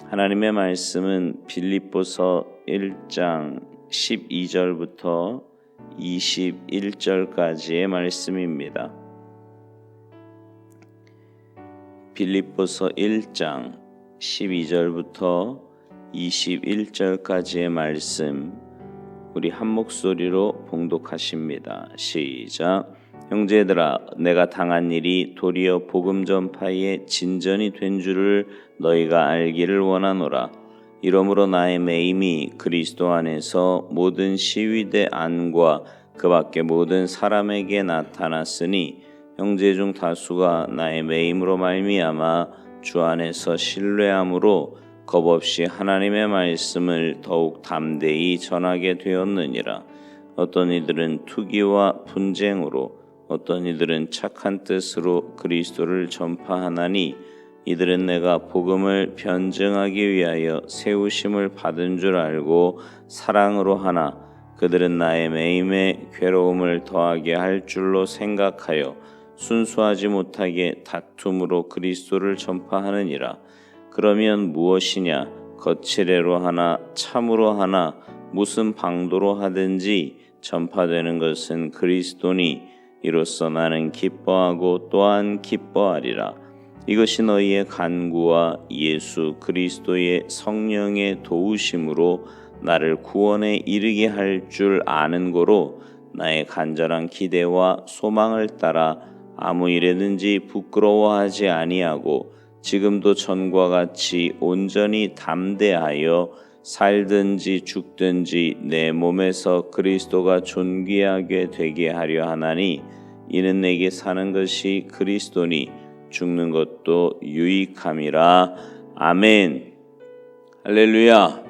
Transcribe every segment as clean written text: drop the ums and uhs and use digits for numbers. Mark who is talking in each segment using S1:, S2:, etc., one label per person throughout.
S1: 하나님의 말씀은 빌립보서 1장 12절부터 21절까지의 말씀입니다. 빌립보서 1장 12절부터 21절까지의 말씀, 우리 한 목소리로 봉독하십니다. 시작. 형제들아, 내가 당한 일이 도리어 복음 전파의 진전이 된 줄을 너희가 알기를 원하노라. 이러므로 나의 매임이 그리스도 안에서 모든 시위대 안과 그 밖에 모든 사람에게 나타났으니 형제 중 다수가 나의 매임으로 말미암아 주 안에서 신뢰함으로 겁없이 하나님의 말씀을 더욱 담대히 전하게 되었느니라. 어떤 이들은 투기와 분쟁으로, 어떤 이들은 착한 뜻으로 그리스도를 전파하나니 이들은 내가 복음을 변증하기 위하여 세우심을 받은 줄 알고 사랑으로 하나 그들은 나의 매임에 괴로움을 더하게 할 줄로 생각하여 순수하지 못하게 다툼으로 그리스도를 전파하느니라. 그러면 무엇이냐? 거칠애로 하나 참으로 하나 무슨 방도로 하든지 전파되는 것은 그리스도니 이로써 나는 기뻐하고 또한 기뻐하리라. 이것이 너희의 간구와 예수 그리스도의 성령의 도우심으로 나를 구원에 이르게 할 줄 아는 고로 나의 간절한 기대와 소망을 따라 아무 일에든지 부끄러워하지 아니하고 지금도 전과 같이 온전히 담대하여 살든지 죽든지 내 몸에서 그리스도가 존귀하게 되게 하려 하나니 이는 내게 사는 것이 그리스도니 죽는 것도 유익함이라. 아멘. 할렐루야.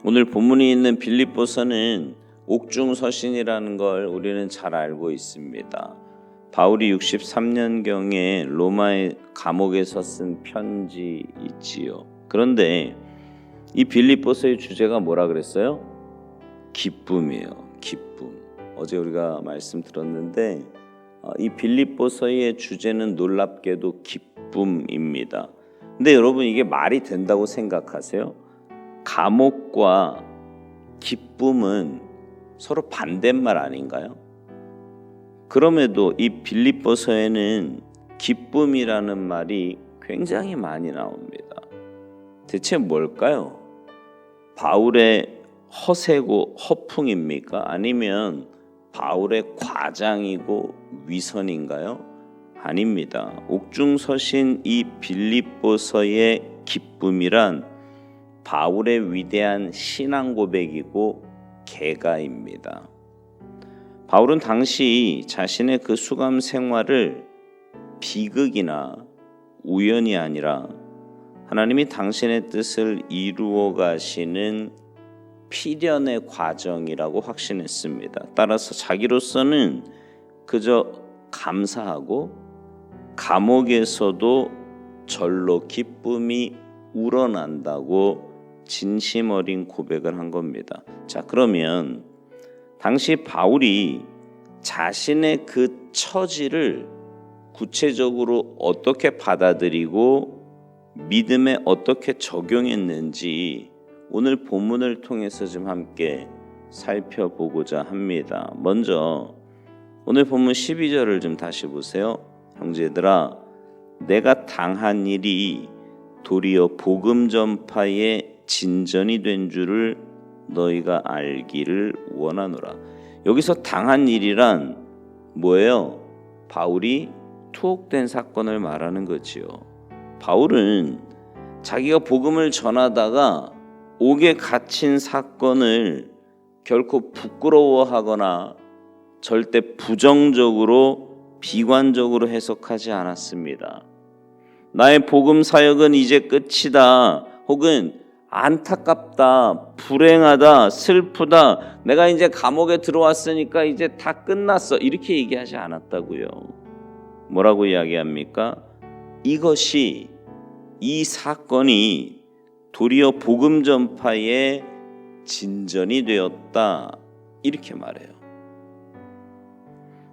S1: 오늘 본문이 있는 빌립보서는 옥중서신이라는 걸 우리는 잘 알고 있습니다. 바울이 63년경에 로마의 감옥에서 쓴 편지 있지요. 그런데 이 빌립보서의 주제가 뭐라 그랬어요? 기쁨이에요. 기쁨. 어제 우리가 말씀 들었는데 이 빌립보서의 주제는 놀랍게도 기쁨입니다. 근데 여러분, 이게 말이 된다고 생각하세요? 감옥과 기쁨은 서로 반대말 아닌가요? 그럼에도 이 빌립보서에는 기쁨이라는 말이 굉장히 많이 나옵니다. 대체 뭘까요? 바울의 허세고 허풍입니까? 아니면 바울의 과장이고 위선인가요? 아닙니다. 옥중서신 이 빌립보서의 기쁨이란 바울의 위대한 신앙 고백이고 개가입니다. 바울은 당시 자신의 그 수감 생활을 비극이나 우연이 아니라 하나님이 당신의 뜻을 이루어 가시는 필연의 과정이라고 확신했습니다. 따라서 자기로서는 그저 감사하고 감옥에서도 절로 기쁨이 우러난다고 진심 어린 고백을 한 겁니다. 자, 그러면 당시 바울이 자신의 그 처지를 구체적으로 어떻게 받아들이고 믿음에 어떻게 적용했는지 오늘 본문을 통해서 좀 함께 살펴보고자 합니다. 먼저 오늘 본문 12절을 좀 다시 보세요. 형제들아, 내가 당한 일이 도리어 복음 전파의 진전이 된 줄을 너희가 알기를 원하노라. 여기서 당한 일이란 뭐예요? 바울이 투옥된 사건을 말하는 거지요. 바울은 자기가 복음을 전하다가 옥에 갇힌 사건을 결코 부끄러워하거나 절대 부정적으로 비관적으로 해석하지 않았습니다. 나의 복음 사역은 이제 끝이다, 혹은 안타깝다, 불행하다, 슬프다, 내가 이제 감옥에 들어왔으니까 이제 다 끝났어, 이렇게 얘기하지 않았다고요. 뭐라고 이야기합니까? 이것이, 이 사건이 도리어 복음 전파의 진전이 되었다, 이렇게 말해요.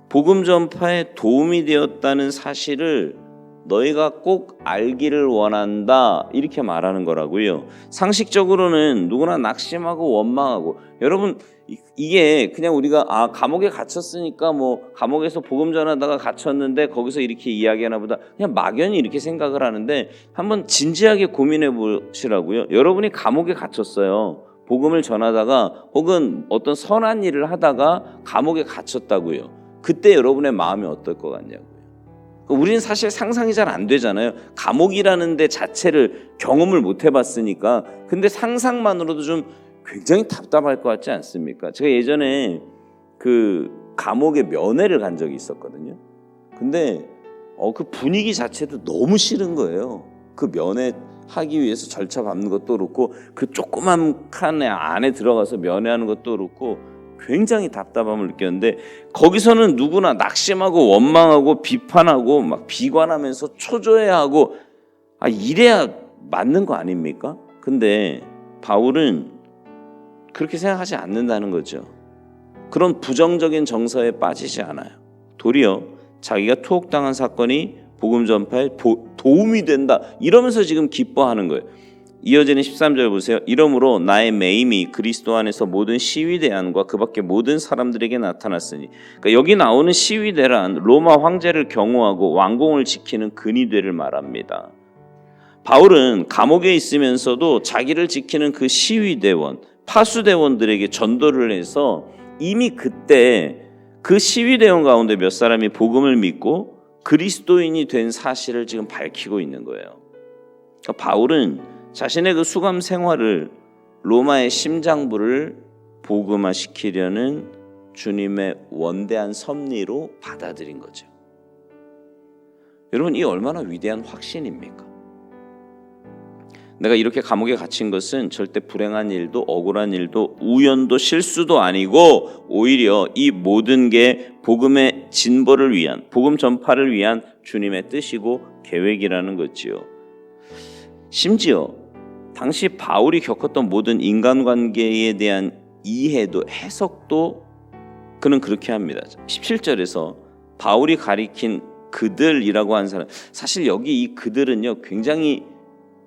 S1: 복음 전파에 도움이 되었다는 사실을 너희가 꼭 알기를 원한다 이렇게 말하는 거라고요. 상식적으로는 누구나 낙심하고 원망하고, 여러분 이게 그냥 우리가 감옥에 갇혔으니까 뭐 감옥에서 복음 전하다가 갇혔는데 거기서 이렇게 이야기하나 보다, 그냥 막연히 이렇게 생각을 하는데 한번 진지하게 고민해 보시라고요. 여러분이 감옥에 갇혔어요. 복음을 전하다가 혹은 어떤 선한 일을 하다가 감옥에 갇혔다고요. 그때 여러분의 마음이 어떨 것 같냐고요. 우리는 사실 상상이 잘 안 되잖아요. 감옥이라는 데 자체를 경험을 못 해봤으니까. 근데 상상만으로도 좀 굉장히 답답할 것 같지 않습니까? 제가 예전에 그 감옥에 면회를 간 적이 있었거든요. 근데 그 분위기 자체도 너무 싫은 거예요. 그 면회 하기 위해서 절차 밟는 것도 그렇고, 그 조그만 칸에 안에 들어가서 면회하는 것도 그렇고 굉장히 답답함을 느꼈는데, 거기서는 누구나 낙심하고 원망하고 비판하고 막 비관하면서 초조해하고 이래야 맞는 거 아닙니까? 근데 바울은 그렇게 생각하지 않는다는 거죠. 그런 부정적인 정서에 빠지지 않아요. 도리어 자기가 투옥당한 사건이 복음 전파에 도움이 된다 이러면서 지금 기뻐하는 거예요. 이어지는 13절 보세요. 이러므로 나의 매임이 그리스도 안에서 모든 시위대안과 그 밖에 모든 사람들에게 나타났으니, 그러니까 여기 나오는 시위대란 로마 황제를 경호하고 왕궁을 지키는 근위대를 말합니다. 바울은 감옥에 있으면서도 자기를 지키는 그 시위대원, 파수대원들에게 전도를 해서 이미 그때 그 시위대원 가운데 몇 사람이 복음을 믿고 그리스도인이 된 사실을 지금 밝히고 있는 거예요. 그러니까 바울은 자신의 그 수감 생활을 로마의 심장부를 복음화시키려는 주님의 원대한 섭리로 받아들인 거죠. 여러분, 이 얼마나 위대한 확신입니까? 내가 이렇게 감옥에 갇힌 것은 절대 불행한 일도 억울한 일도 우연도 실수도 아니고, 오히려 이 모든 게 복음의 진보를 위한, 복음 전파를 위한 주님의 뜻이고 계획이라는 거지요. 심지어 당시 바울이 겪었던 모든 인간관계에 대한 이해도 해석도 그는 그렇게 합니다. 17절에서 바울이 가리킨 그들이라고 한 사람, 사실 여기 이 그들은요 굉장히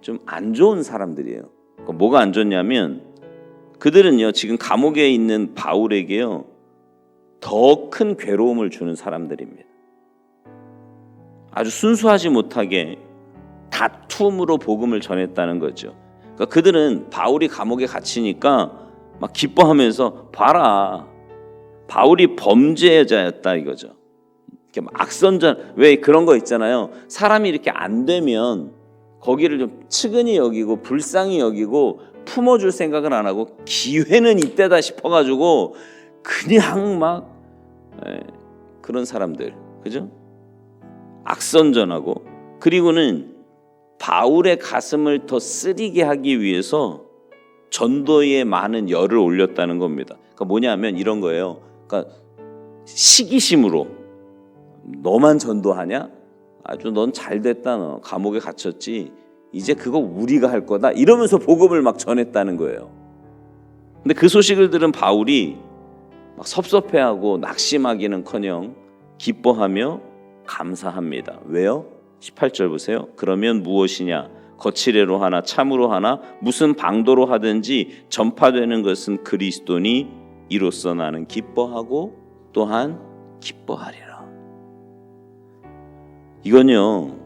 S1: 좀 안 좋은 사람들이에요. 그러니까 뭐가 안 좋냐면, 그들은요 지금 감옥에 있는 바울에게요 더 큰 괴로움을 주는 사람들입니다. 아주 순수하지 못하게 다툼으로 복음을 전했다는 거죠. 그러니까 그들은 바울이 감옥에 갇히니까 막 기뻐하면서, 봐라, 바울이 범죄자였다 이거죠. 이렇게 막 악선전, 왜 그런 거 있잖아요. 사람이 이렇게 안 되면 거기를 좀 측은히 여기고 불쌍히 여기고 품어줄 생각은 안 하고 기회는 이때다 싶어가지고 그냥 막 그런 사람들, 그죠? 악선전하고, 그리고는 바울의 가슴을 더 쓰리게 하기 위해서 전도에 많은 열을 올렸다는 겁니다. 그러니까 뭐냐면 이런 거예요. 그러니까 시기심으로, 너만 전도하냐? 아주 넌 잘됐다, 너 감옥에 갇혔지, 이제 그거 우리가 할 거다 이러면서 복음을 막 전했다는 거예요. 근데 그 소식을 들은 바울이 막 섭섭해하고 낙심하기는커녕 기뻐하며 감사합니다. 왜요? 18절 보세요. 그러면 무엇이냐? 거칠애로 하나 참으로 하나 무슨 방도로 하든지 전파되는 것은 그리스도니 이로써 나는 기뻐하고 또한 기뻐하리라. 이건요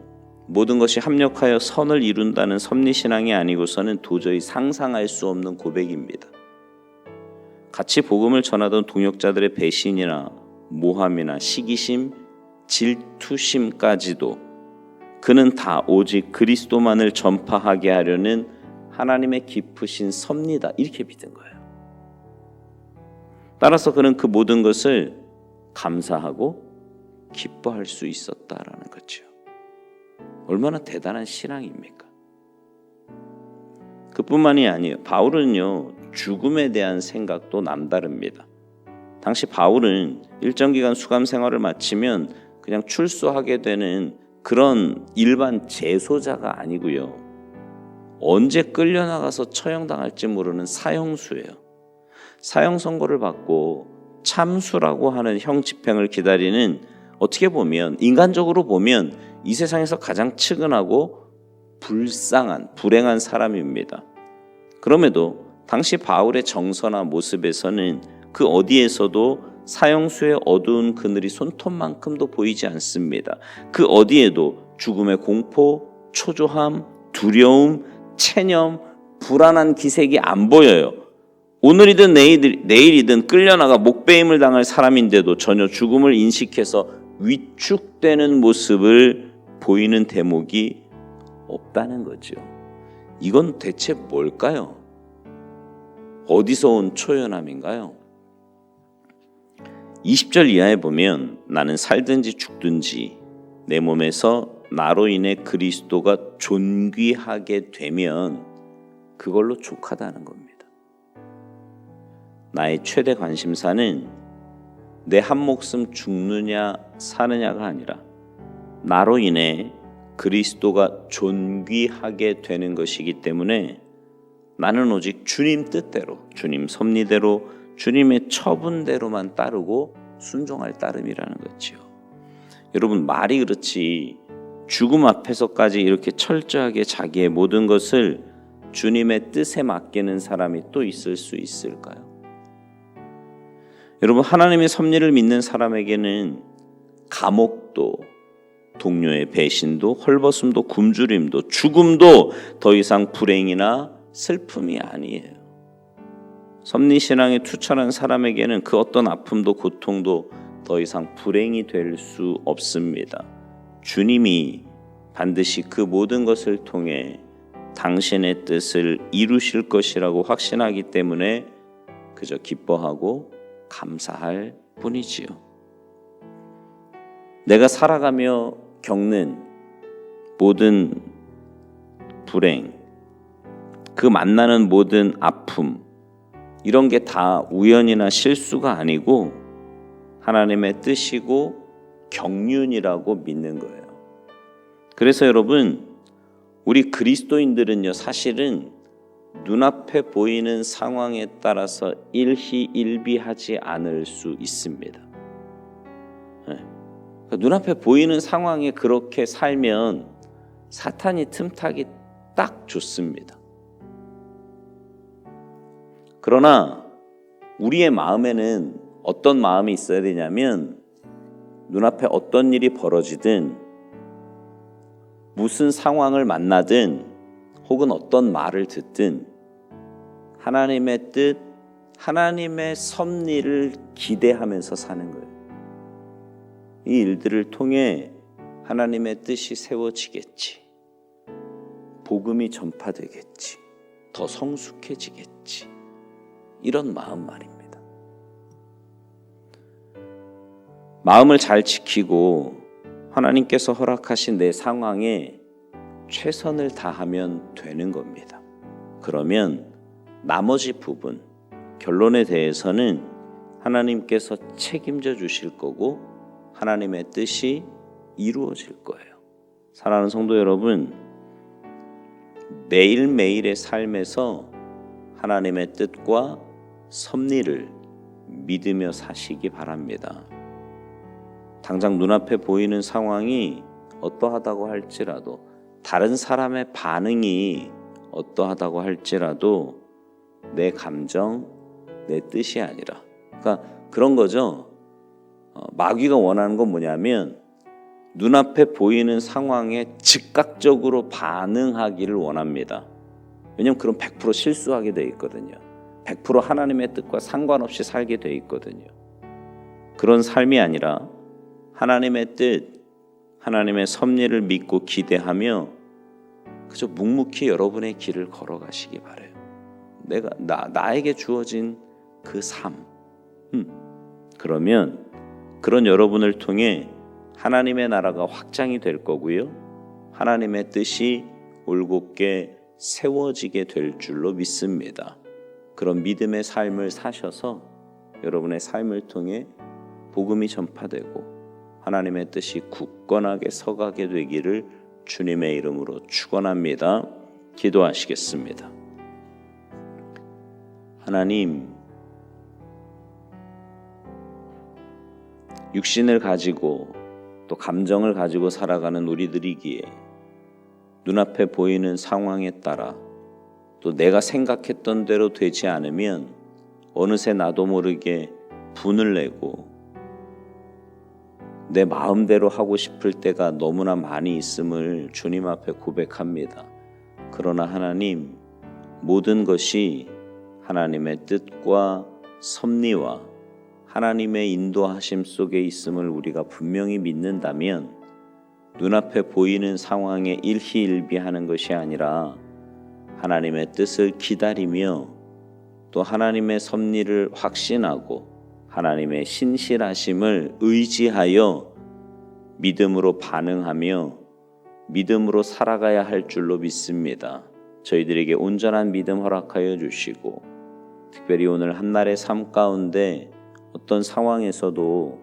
S1: 모든 것이 합력하여 선을 이룬다는 섭리신앙이 아니고서는 도저히 상상할 수 없는 고백입니다. 같이 복음을 전하던 동역자들의 배신이나 모함이나 시기심, 질투심까지도 그는 다 오직 그리스도만을 전파하게 하려는 하나님의 깊으신 섭리다 이렇게 믿은 거예요. 따라서 그는 그 모든 것을 감사하고 기뻐할 수 있었다라는 거죠. 얼마나 대단한 신앙입니까? 그뿐만이 아니에요. 바울은요 죽음에 대한 생각도 남다릅니다. 당시 바울은 일정 기간 수감 생활을 마치면 그냥 출소하게 되는 그런 일반 재소자가 아니고요, 언제 끌려나가서 처형당할지 모르는 사형수예요. 사형 선고를 받고 참수라고 하는 형 집행을 기다리는, 어떻게 보면 인간적으로 보면 이 세상에서 가장 측은하고 불행한 사람입니다. 그럼에도 당시 바울의 정서나 모습에서는 그 어디에서도 사형수의 어두운 그늘이 손톱만큼도 보이지 않습니다. 그 어디에도 죽음의 공포, 초조함, 두려움, 체념, 불안한 기색이 안 보여요. 오늘이든 내일이든 끌려나가 목베임을 당할 사람인데도 전혀 죽음을 인식해서 위축되는 모습을 보이는 대목이 없다는 거죠. 이건 대체 뭘까요? 어디서 온 초연함인가요? 20절 이하에 보면 나는 살든지 죽든지 내 몸에서 나로 인해 그리스도가 존귀하게 되면 그걸로 족하다는 겁니다. 나의 최대 관심사는 내 한 목숨 죽느냐 사느냐가 아니라 나로 인해 그리스도가 존귀하게 되는 것이기 때문에 나는 오직 주님 뜻대로, 주님 섭리대로, 주님의 처분대로만 따르고 순종할 따름이라는 거죠. 여러분, 말이 그렇지 죽음 앞에서까지 이렇게 철저하게 자기의 모든 것을 주님의 뜻에 맡기는 사람이 또 있을 수 있을까요? 여러분, 하나님의 섭리를 믿는 사람에게는 감옥도, 동료의 배신도, 헐벗음도, 굶주림도, 죽음도 더 이상 불행이나 슬픔이 아니에요. 섭리신앙에 투철한 사람에게는 그 어떤 아픔도 고통도 더 이상 불행이 될 수 없습니다. 주님이 반드시 그 모든 것을 통해 당신의 뜻을 이루실 것이라고 확신하기 때문에 그저 기뻐하고 감사할 뿐이지요. 내가 살아가며 겪는 모든 불행, 그 만나는 모든 아픔, 이런 게 다 우연이나 실수가 아니고 하나님의 뜻이고 경륜이라고 믿는 거예요. 그래서 여러분, 우리 그리스도인들은요, 사실은 눈앞에 보이는 상황에 따라서 일희일비하지 않을 수 있습니다. 눈앞에 보이는 상황에 그렇게 살면 사탄이 틈타기 딱 좋습니다. 그러나 우리의 마음에는 어떤 마음이 있어야 되냐면, 눈앞에 어떤 일이 벌어지든 무슨 상황을 만나든 혹은 어떤 말을 듣든 하나님의 뜻, 하나님의 섭리를 기대하면서 사는 거예요. 이 일들을 통해 하나님의 뜻이 세워지겠지, 복음이 전파되겠지, 더 성숙해지겠지, 이런 마음 말입니다. 마음을 잘 지키고 하나님께서 허락하신 내 상황에 최선을 다하면 되는 겁니다. 그러면 나머지 부분, 결론에 대해서는 하나님께서 책임져 주실 거고 하나님의 뜻이 이루어질 거예요. 사랑하는 성도 여러분, 매일매일의 삶에서 하나님의 뜻과 섭리를 믿으며 사시기 바랍니다. 당장 눈앞에 보이는 상황이 어떠하다고 할지라도, 다른 사람의 반응이 어떠하다고 할지라도 내 감정, 내 뜻이 아니라, 그러니까 그런 거죠. 마귀가 원하는 건 뭐냐면 눈앞에 보이는 상황에 즉각적으로 반응하기를 원합니다. 왜냐하면 그럼 100% 실수하게 돼 있거든요. 100% 하나님의 뜻과 상관없이 살게 돼 있거든요. 그런 삶이 아니라 하나님의 뜻, 하나님의 섭리를 믿고 기대하며 그저 묵묵히 여러분의 길을 걸어가시기 바라요. 나에게 주어진 그 삶, 그러면 그런 여러분을 통해 하나님의 나라가 확장이 될 거고요, 하나님의 뜻이 올곧게 세워지게 될 줄로 믿습니다. 그런 믿음의 삶을 사셔서 여러분의 삶을 통해 복음이 전파되고 하나님의 뜻이 굳건하게 서가게 되기를 주님의 이름으로 축원합니다. 기도하시겠습니다. 하나님, 육신을 가지고 또 감정을 가지고 살아가는 우리들이기에 눈앞에 보이는 상황에 따라 또 내가 생각했던 대로 되지 않으면 어느새 나도 모르게 분을 내고 내 마음대로 하고 싶을 때가 너무나 많이 있음을 주님 앞에 고백합니다. 그러나 하나님, 모든 것이 하나님의 뜻과 섭리와 하나님의 인도하심 속에 있음을 우리가 분명히 믿는다면 눈앞에 보이는 상황에 일희일비하는 것이 아니라 하나님의 뜻을 기다리며 또 하나님의 섭리를 확신하고 하나님의 신실하심을 의지하여 믿음으로 반응하며 믿음으로 살아가야 할 줄로 믿습니다. 저희들에게 온전한 믿음 허락하여 주시고 특별히 오늘 한날의 삶 가운데 어떤 상황에서도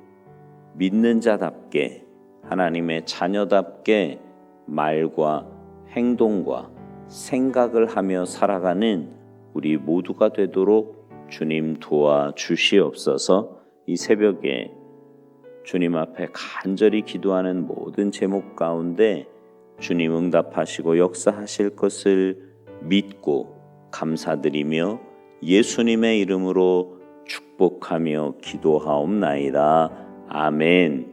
S1: 믿는 자답게 하나님의 자녀답게 말과 행동과 생각을 하며 살아가는 우리 모두가 되도록 주님 도와주시옵소서. 이 새벽에 주님 앞에 간절히 기도하는 모든 제목 가운데 주님 응답하시고 역사하실 것을 믿고 감사드리며 예수님의 이름으로 축복하며 기도하옵나이다. 아멘.